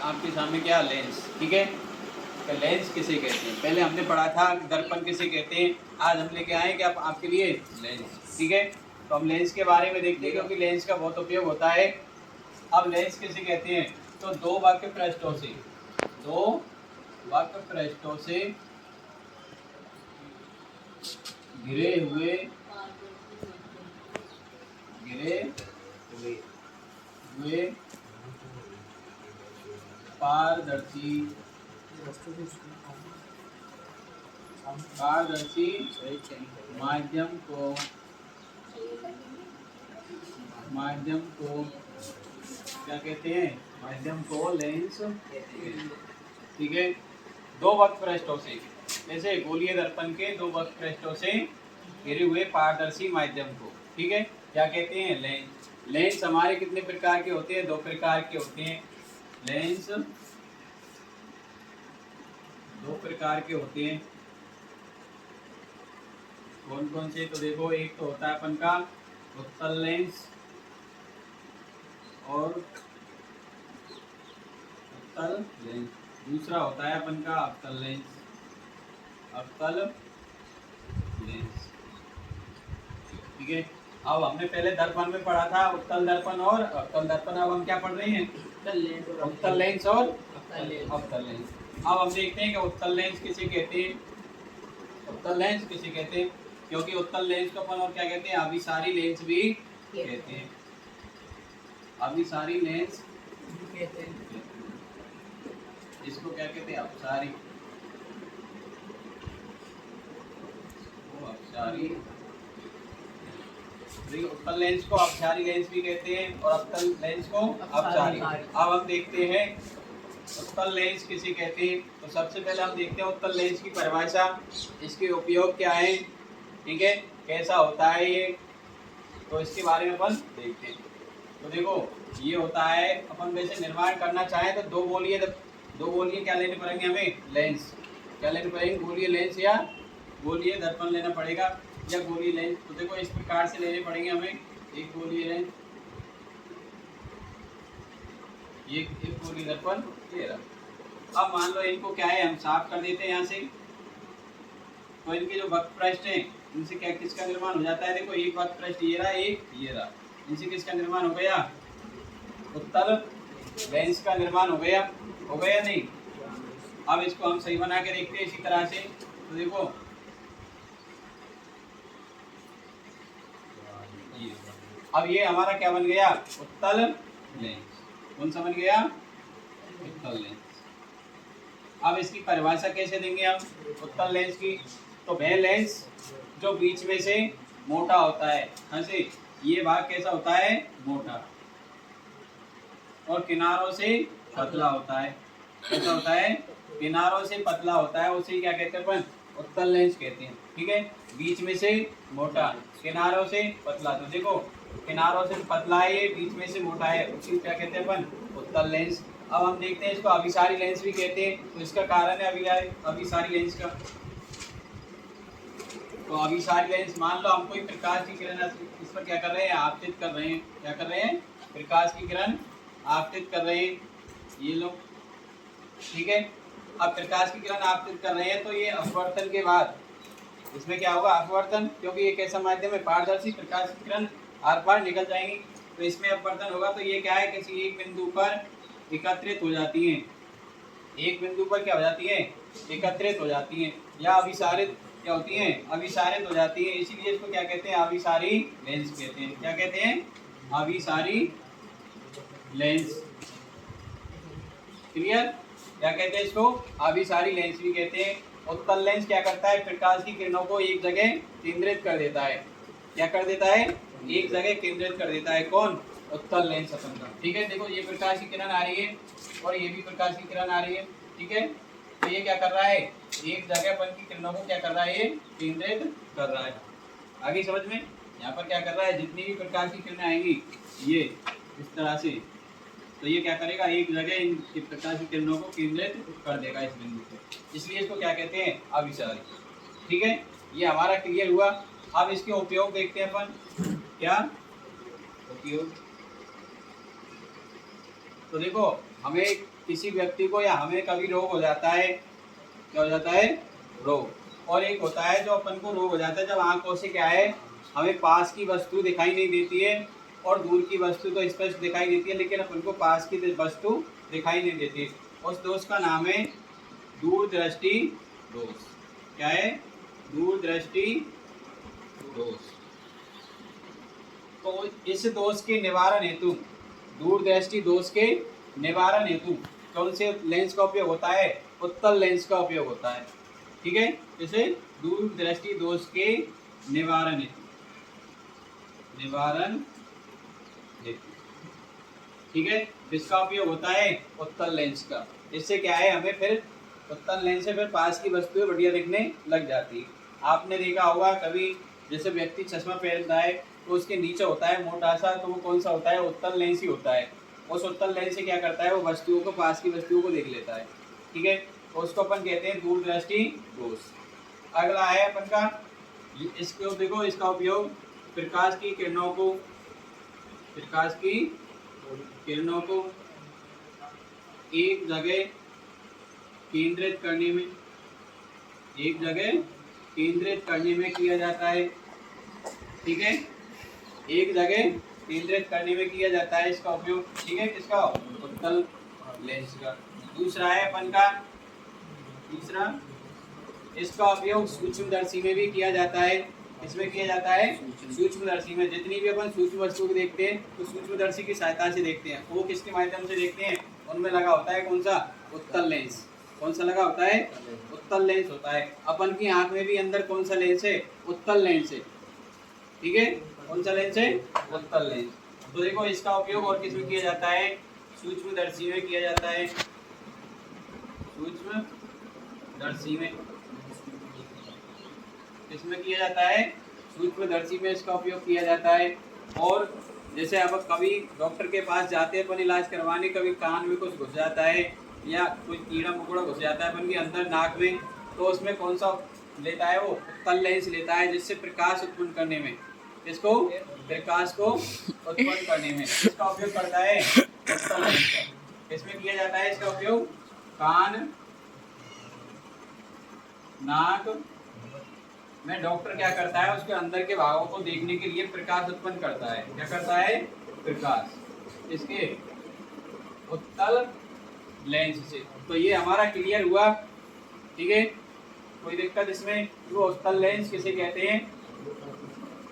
आपके सामने क्या लेंस, ठीक है। तो लेंस किसे कहते हैं, पहले हमने पढ़ा था दर्पण किसे कहते हैं, आज हम लेके आए कि आपके लिए लेंस, ठीक है। तो हम लेंस के बारे में देखते हैं क्योंकि लेंस का बहुत उपयोग होता है। अब लेंस किसे कहते हैं, तो दो वक्र पृष्ठों से घिरे हुए पारदर्शी माध्यम को क्या कहते हैं, माध्यम को लेंस कहते हैं, ठीक है। दो वक्र पृष्ठों से, जैसे गोलीय दर्पण के दो वक्र पृष्ठों से घिरे हुए पारदर्शी माध्यम को, ठीक है, क्या कहते हैं, लेंस। लेंस हमारे कितने प्रकार के होते हैं, दो प्रकार के होते हैं। लेंस दो प्रकार के होते हैं, कौन कौन से, तो देखो एक तो होता है अपन का उत्तल लेंस और उत्तल लेंस, दूसरा होता है अपन का अवतल लेंस, ठीक है। अब हमने पहले दर्पण में पढ़ा था उत्तल दर्पण और अवतल दर्पण, अब हम क्या पढ़ रहे हैं, उत्तल लेंस और अवतल लेंस। अब हम देखते हैं कि उत्तल लेंस किसे कहते हैं, क्योंकि उत्तल लेंस को अपन और क्या कहते हैं, अभिसारी लेंस भी कहते हैं, इसको क्या कहते हैं, अपसारी, उत्तल लेंस को अपसारी लेंस भी कहते हैं और अवतल लेंस को अपसारी। अब हम देखते हैं उत्तल लेंस किसे कहते हैं, तो सबसे पहले हम देखते हैं उत्तल लेंस की परिभाषा, इसके उपयोग क्या है, ठीक है, कैसा होता है ये, तो इसके बारे में अपन देखते हैं। तो देखो ये होता है, अपन वैसे निर्माण करना चाहें तो दो गोलीय क्या लेने पड़ेंगे हमें, लेंस, क्या लेने पड़ेंगे, गोलीय लेंस या गोलीय दर्पण लेना पड़ेगा या गोलीय लेंस। तो देखो इस प्रकार से लेने पड़ेंगे हमें, एक गोलीय लेंस, एक गोलीय दर्पण, ये रहा। अब मान लो इनको क्या है, हम साफ कर देते हैं यहाँ से, तो इनके जो वक्र पृष्ठ हैं इनसे क्या किसका निर्माण हो जाता है, देखो एक वक्र पृष्ठ ये रहा, एक ये रहा, इनसे किसका निर्माण हो गया, उत्तल लेंस का निर्माण हो गया नहीं। अब इसको हम सही बना के देखते हैं इसी तरह से, तो देखो अब ये हमारा क्या बन गया, उत्तल लेंस, कौन सा बन गया, उत्तल लेंस। अब इसकी परिभाषा कैसे देंगे हम उत्तल लेंस की, तो वह लेंस जो बीच में से मोटा होता है, ऐसे ये भाग कैसा होता है, मोटा, और किनारों से पतला होता है, कैसा होता है, किनारों से पतला होता है, उसे क्या कहते हैं अपन, उत्तल लेंस कहते हैं, ठीक है। बीच में से मोटा, किनारों से पतला, तो देखो किनारों से पतला है ये, बीच में से मोटा है, उसी क्या कहते हैं अपन, उत्तल लेंस। अब हम देखते हैं इसको अभिसारी लेंस भी कहते हैं, तो इसका कारण है अभिसारी लेंस का, तो अभिसारी लेंस, मान लो हम कोई प्रकाश की किरण इस पर क्या कर रहे हैं, आपतित कर रहे हैं, क्या कर रहे हैं, प्रकाश की किरण आपतित कर रहे हैं, ये लोग, ठीक है। अब प्रकाश की किरण आपतित कर रहे हैं, तो ये अपवर्तन के बाद इसमें क्या होगा, अपवर्तन, क्योंकि ये कैसा माध्यम है, पारदर्शी, प्रकाश की किरण आर पार निकल जाएंगी, तो इसमें अपवर्तन होगा, तो ये क्या है, किसी एक बिंदु पर एकत्रित हो जाती हैं, एक बिंदु पर क्या हो जाती है, एकत्रित हो जाती हैं, या अभिसारित क्या होती हैं, अभिसारित हो जाती है, इसीलिए इसको क्या कहते हैं, अभिसारी लेंस कहते हैं, क्या कहते हैं, अभिसारी लेंस, क्लियर, क्या कहते हैं इसको, अभिसारी लेंस भी कहते हैं। उत्तल लेंस क्या करता है, प्रकाश की किरणों को एक जगह केंद्रित कर देता है, क्या कर देता है, एक जगह केंद्रित कर देता है, कौन, उत्तल लेंस अपन का, ठीक है। देखो ये प्रकाश की किरण आ रही है और ये भी प्रकाश की किरण आ रही है, ठीक है, तो ये क्या कर रहा है, एक जगह अपन की किरणों को क्या कर रहा है, ये केंद्रित कर रहा है, आगे समझ में, यहाँ पर क्या कर रहा है, जितनी भी प्रकाश की किरणें आएंगी ये इस तरह से, तो ये क्या करेगा, एक जगह इन प्रकाश की किरणों को केंद्रित कर देगा इस बिंदु पे, इसलिए इसको क्या कहते हैं, अभिसारी, ठीक है। ये हमारा क्लियर हुआ। अब इसके उपयोग देखते हैं अपन, क्या उपयोग, तो देखो हमें किसी व्यक्ति को या हमें कभी रोग हो जाता है, क्या हो जाता है, रोग। और एक होता है जो अपन को रोग हो जाता है जब आंखों से क्या है, हमें पास की वस्तु दिखाई नहीं देती है और दूर की वस्तु तो स्पष्ट दिखाई देती है, लेकिन अपन को पास की वस्तु दिखाई नहीं देती। उस दोष का नाम है दूरदृष्टि दोष। क्या है, दूरदृष्टि दोष। तो इस दोष के निवारण हेतु, दूरदृष्टि दोष के निवारण हेतु कौन से लेंस का उपयोग होता है, उत्तल लेंस का उपयोग होता है। ठीक है, इसे दूरदृष्टि दोष के निवारण हेतु, निवारण हेतु, ठीक है, इसका उपयोग होता है उत्तल लेंस का। इससे क्या है, हमें फिर उत्तल लेंस से फिर पास की वस्तुएं बढ़िया दिखने लग जाती है। आपने देखा होगा कभी, जैसे व्यक्ति चश्मा पहनता है तो उसके नीचे होता है मोटा सा, तो वो कौन सा होता है, उत्तल लेंस ही होता है। उस उत्तल लेंस से क्या करता है, वो वस्तुओं को, पास की वस्तुओं को देख लेता है। ठीक है, तो उसको अपन कहते हैं दूरदृष्टि दोष। अगला है अपन का, इसको देखो, इसका उपयोग प्रकाश की किरणों को, प्रकाश की किरणों को एक जगह केंद्रित करने में, एक जगह केंद्रित करने में किया जाता है। ठीक है, एक जगह केंद्रित करने में किया जाता है इसका उपयोग। ठीक है, किसका, उत्तल लेंस का। दूसरा है अपन का, तीसरा, इसका उपयोग सूक्ष्मदर्शी में भी किया जाता है। इसमें किया जाता है सूक्ष्मदर्शी में। जितनी भी अपन सूक्ष्म वस्तु को देखते हैं तो सूक्ष्मदर्शी की सहायता से देखते हैं। वो किसके माध्यम से देखते हैं, उनमें लगा होता है कौन सा, उत्तल लेंस। कौन सा लगा होता है, उत्तल लेंस होता है। अपन की आंख में भी अंदर कौन सा लेंस है, उत्तल लेंस है। ठीक है, कौन सा लेंस है, उत्तल लेंस। तो देखो, इसका उपयोग और किसमें किया जाता है, सूक्ष्मदर्शी में किया जाता है, सूक्ष्मदर्शी में। इसमें किया जाता है, सूक्ष्मदर्शी में इसका उपयोग किया जाता है। और जैसे अब कभी डॉक्टर के पास जाते हैं अपन इलाज करवाने, कभी कान में कुछ घुस जाता है या कोई कीड़ा मकोड़ा घुस जाता है अपन के अंदर नाक में, तो उसमें कौन सा लेता है, वो उत्तल लेंस लेता है, जिससे प्रकाश उत्पन्न करने में, इसको प्रकाश को उत्पन्न करने में इसका उपयोग करता है उत्तल लेंस का। इसमें किया जाता है इसका उपयोग कान, नाक में। डॉक्टर क्या करता है, उसके अंदर के भागों को देखने के लिए प्रकाश उत्पन्न करता है। क्या करता है, प्रकाश, इसके उत्तल लेंस से। तो ये हमारा क्लियर हुआ। ठीक है, कोई दिक्कत इसमें, जो उत्तल लेंस किसे कहते हैं,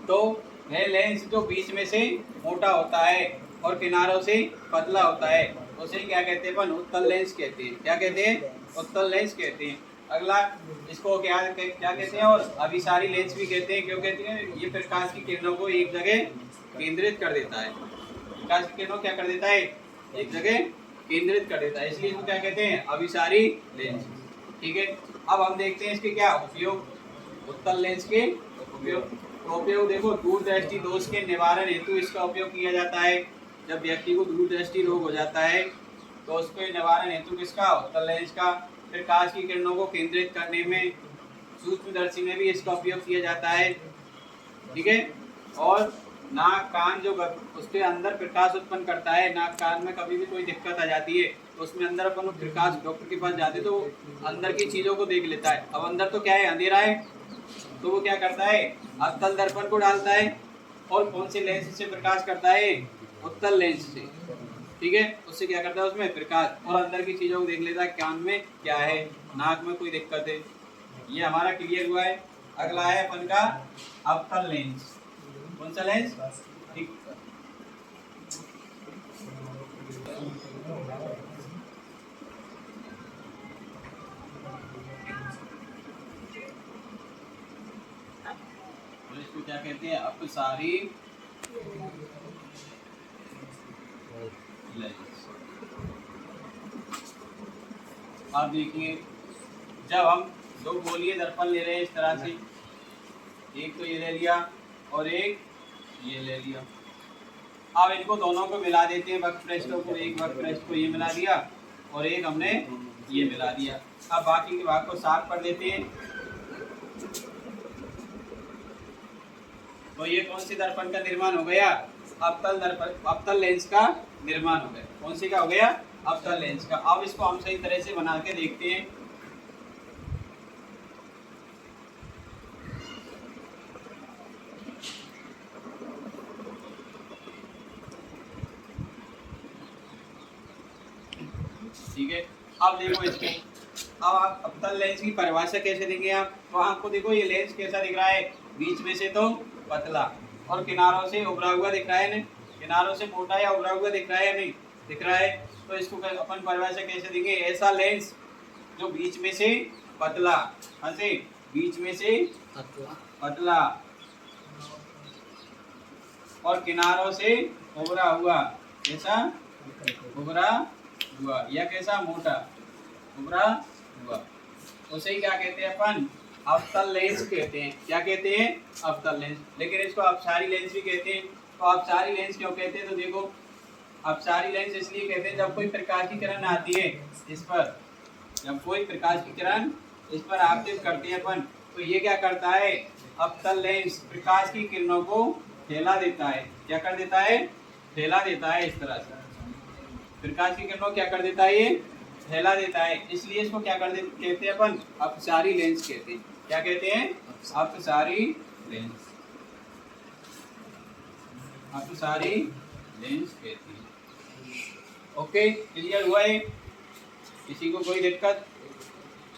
तो यह लेंस जो बीच में से मोटा होता है और किनारों से पतला होता है, उसे क्या कहते हैं अपन, उत्तल लेंस कहते हैं। क्या कहते हैं, उत्तल लेंस कहते हैं। अगला, इसको क्या कहते हैं, और अभिसारी लेंस भी कहते हैं। क्यों कहते हैं, ये प्रकाश की किरणों को एक जगह केंद्रित कर देता है। प्रकाश की किरणों क्या कर देता है, एक जगह केंद्रित कर देता है, इसलिए इसको क्या कहते हैं, अभिसारी लेंस। ठीक है, अब हम देखते हैं इसके क्या उपयोग, उत्तल लेंस के उपयोग देखो, दूरदृष्टि दोष के निवारण हेतु इसका उपयोग किया जाता है। जब व्यक्ति को दूरदृष्टि रोग हो जाता है तो उसके निवारण हेतु किसका, उत्तल लेंस का। प्रकाश की किरणों को केंद्रित करने में सूक्ष्मदर्शी में भी इसका उपयोग किया जाता है। ठीक है, और नाक कान जो उसके अंदर प्रकाश उत्पन्न करता है, नाक कान में कभी भी कोई दिक्कत आ जाती है तो उसमें अंदर अपन प्रकाश, डॉक्टर के पास जाते तो अंदर की चीजों को देख लेता है। अब अंदर तो क्या है, अंधेरा है, तो वो क्या करता है, अवतल दर्पण को डालता है और कौन से लेंस से प्रकाश करता है, उत्तल लेंस से। ठीक है, उससे क्या करता है, उसमें प्रकाश, और अंदर की चीजों को देख लेता है, कान में क्या है, नाक में कोई दिक्कत है। ये हमारा क्लियर हुआ है। अगला है अपन का अवतल लेंस। कौन सा लेंस, ठीक, इसको क्या कहते हैं, अपसारी लेंस। अब देखिए, जब हम दो गोलीय दर्पण ले रहे हैं इस तरह से, एक तो ये ले लिया और एक ये ले लिया। अब इनको दोनों को मिला देते हैं, वक्रपृष्ठों को, एक वक्रपृष्ठ को ये मिला दिया और एक हमने ये मिला दिया। अब बाकी के भाग को साफ कर देते हैं। तो ये कौन सी दर्पण का निर्माण हो गया, अवतल दर्पण, अवतल लेंस का निर्माण हो गया। कौन सी का हो गया, अवतल लेंस का। अब इसको हम सही तरह से बना के देखते हैं। ठीक है, अब देखो इसको, अब आप अवतल लेंस की परिभाषा कैसे देंगे आप? तो आपको देखो ये लेंस कैसा दिख रहा है, बीच में से तो पतला और किनारों से उभरा हुआ दिख रहा है ना, किनारों से मोटा या उभरा हुआ दिख रहा है या नहीं दिख रहा है। तो इसको अपन परिभाषा कैसे देंगे? ऐसा लेंस जो बीच में से पतला, ऐसे बीच में से पतला और किनारों से उभरा हुआ, कैसा उभरा हुआ या कैसा मोटा उभरा हुआ, उसे ही क्या कहते हैं अपन? अवतल लेंस कहते हैं। क्या कहते हैं? अवतल लेंस। लेकिन इसको अपसारी लेंस भी कहते हैं। तो अपसारी लेंस क्यों कहते हैं? तो देखो, अपसारी लेंस इसलिए कहते हैं जब कोई प्रकाश की किरण आती है इस पर, जब कोई प्रकाश की किरण इस पर आपतित करती है अपन, तो ये क्या करता है? अवतल लेंस प्रकाश की किरणों को फैला देता है। क्या कर देता है? फैला देता है। इस तरह से प्रकाश की किरणों क्या कर देता है? ये फैला देता है। इसलिए इसको क्या कहते हैं अपन? अपसारी लेंस कहते हैं। क्या कहते हैं? अपसारी लेंस। अपसारी लेंस कहते हैं। ओके, क्लियर हुआ है? किसी को कोई दिक्कत?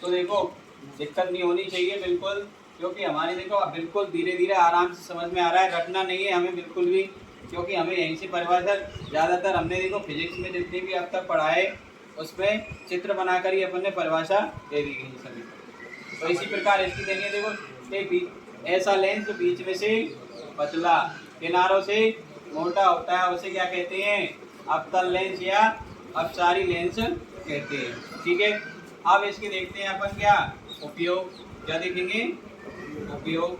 तो देखो, दिक्कत नहीं होनी चाहिए बिल्कुल, क्योंकि हमारे देखो बिल्कुल धीरे धीरे आराम से समझ में आ रहा है। रटना नहीं है हमें बिल्कुल भी, क्योंकि हमें यहीं से परिभाषा ज़्यादातर हमने देखो फिजिक्स में जितने भी अब तक पढ़ाए उसमें चित्र बनाकर ही अपन ने परिभाषा दे दी गई सभी। तो इसी प्रकार इसकी देंगे। देखो, ऐसा लेंस जो बीच में से पतला किनारों से मोटा होता है उसे क्या कहते हैं? अवतल लेंस या अपसारी लेंस कहते हैं। ठीक है, अब इसके देखते हैं अपन क्या उपयोग। क्या देखेंगे? उपयोग,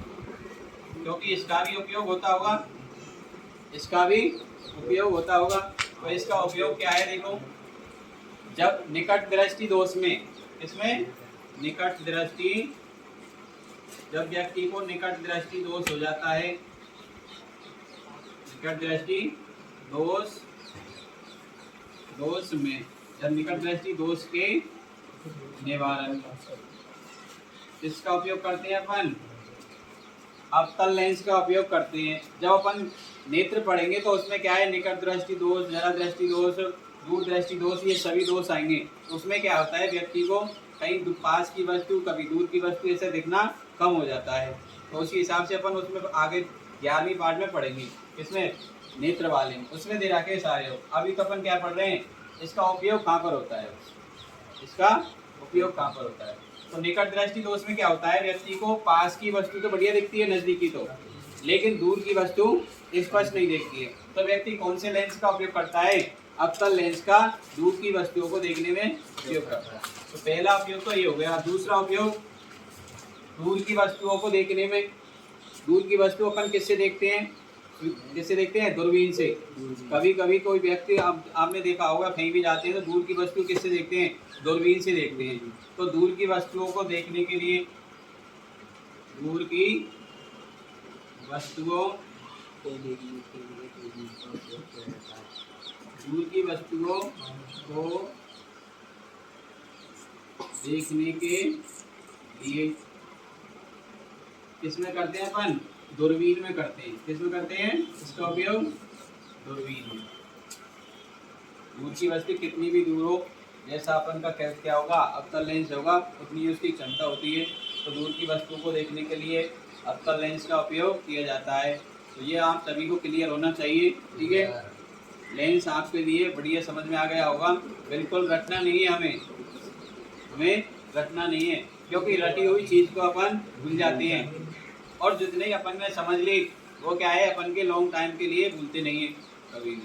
क्योंकि इसका भी उपयोग होता होगा, इसका भी उपयोग होता होगा। तो इसका उपयोग क्या है? देखो, जब निकट दृष्टि दोष में, इसमें निकट दृष्टि, जब व्यक्ति को निकट दृष्टि दोष हो जाता है, निकट दृष्टि दोष में, जब निकट दृष्टि दोष के निवारण, इसका उपयोग करते हैं अपन? अवतल लेंस का उपयोग करते हैं। जब अपन नेत्र पढ़ेंगे तो उसमें क्या है? निकट दृष्टि दोष, जरा दृष्टि दोष, दूर दृष्टि दोष, ये सभी दोष आएंगे। उसमें क्या होता है? व्यक्ति को कहीं पास की वस्तु कभी दूर की वस्तु ऐसे दिखना कम हो जाता है। तो उसी हिसाब से अपन उसमें आगे 11वीं पार्ट में पढ़ेंगे। इसमें नेत्र वाले उसमें दे रखे सारे हो। अभी तो अपन क्या पढ़ रहे हैं? इसका उपयोग कहाँ पर होता है? इसका उपयोग कहाँ पर होता है? तो निकट दृष्टि दोष में क्या होता है? व्यक्ति को पास की वस्तु तो बढ़िया दिखती है, नजदीकी तो, लेकिन दूर की वस्तु स्पष्ट नहीं दिखती है। तो व्यक्ति कौन से लेंस का उपयोग करता है? अवतल लेंस का दूर की वस्तुओं को देखने में उपयोग करता है। तो पहला उपयोग तो ये हो गया। दूसरा उपयोग दूर की वस्तुओं को देखने में। दूर की वस्तु अपन किससे देखते हैं? किससे देखते हैं? दूरबीन से। कभी कभी कोई व्यक्ति, आपने देखा होगा कहीं भी जाते हैं तो दूर की वस्तु किससे देखते हैं? दूरबीन से देखते हैं। तो दूर की वस्तुओं को देखने के लिए, दूर की वस्तुओं को देखने के लिए किसमें करते हैं अपन? दूरबीन में करते हैं। किसमें करते हैं इसका उपयोग? दूरबीन में। दूर की वस्तु कितनी भी दूर हो, जैसा अपन का क्या होगा? अवतल लेंस होगा, उतनी उसकी क्षमता होती है। तो दूर की वस्तु को देखने के लिए अवतल लेंस का उपयोग किया जाता है। तो ये आप सभी को क्लियर होना चाहिए। ठीक है, लेंस आपके लिए बढ़िया समझ में आ गया होगा। बिल्कुल रटना नहीं है हमें रटना नहीं है, क्योंकि रटी हुई चीज़ को अपन भूल जाते हैं, और जितने अपन ने समझ ली वो क्या है? अपन के लॉन्ग टाइम के लिए भूलते नहीं है कभी भी।